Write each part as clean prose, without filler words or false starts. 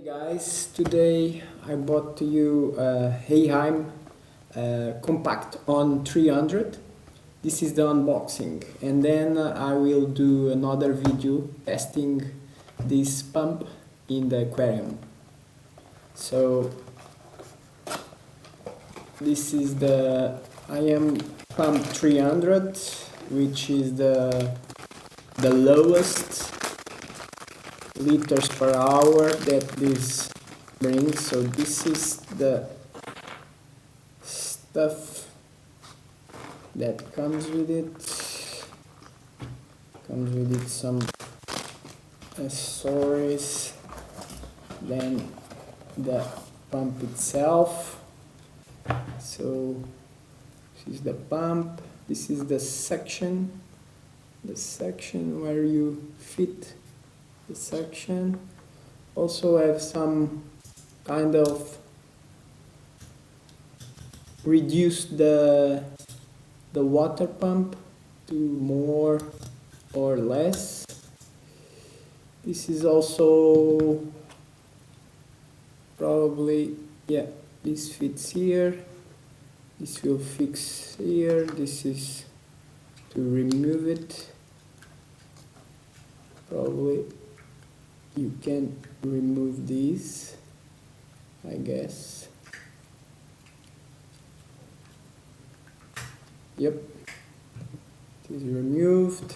Guys, today I bought to you Eheim CompactOn 300. This is the unboxing, and then I will do another video testing this pump in the aquarium. So this is the Eheim Pump 300, which is the lowest liters per hour that this brings. So this is the stuff that comes with it. Some accessories, then the pump itself. So this is the pump, this is the section where you fit the section. Also have some kind of reduce the water pump to more or less. This is also probably, yeah, this fits here, this will fix here, this is to remove it. Probably you can remove these, I guess. Yep, it is removed.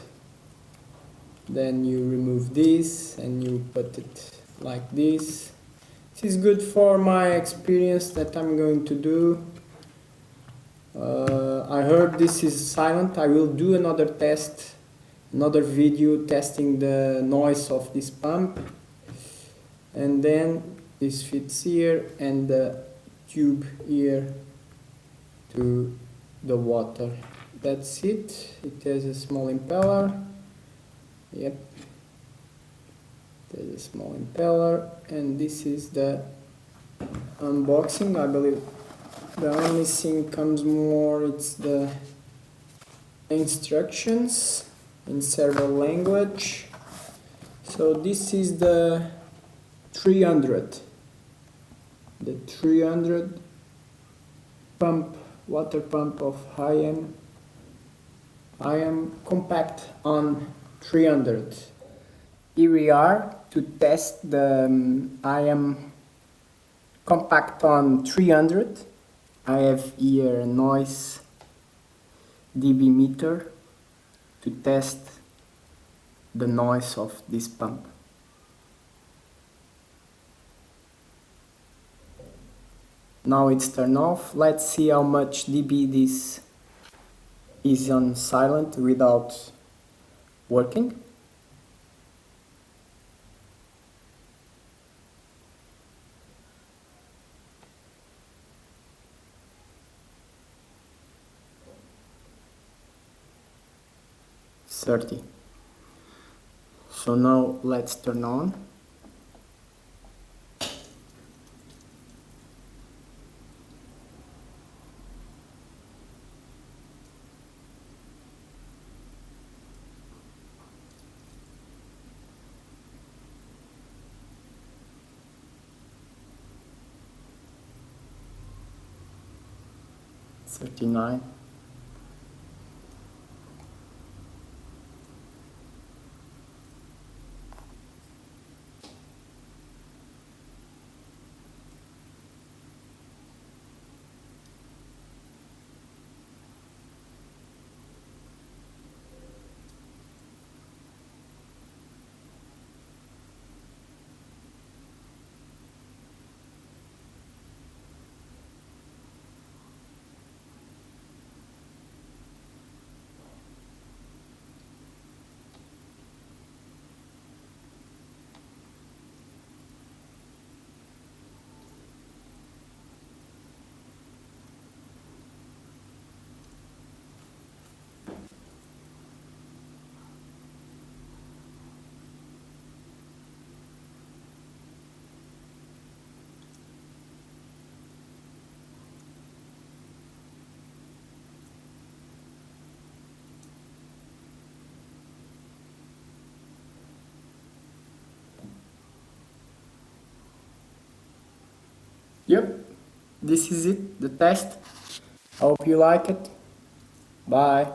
Then you remove this and you put it like this. This is good for my experience that I'm going to do. I heard this is silent. I will do another test, another video testing the noise of this pump. And then this fits here and the tube here to the water. That's it. It has a small impeller. Yep, there's a small impeller, and this is the unboxing. I believe the only thing comes more, it's the instructions in several language. So this is the 300 pump, water pump of Eheim CompactOn 300. Here we are to test the Eheim CompactOn 300. I have here a noise dB meter to test the noise of this pump. Now it's turned off. Let's see how much dB this is on silent without working. .30. So now let's turn on. .39. Yep, this is it, the test. Hope you like it. Bye.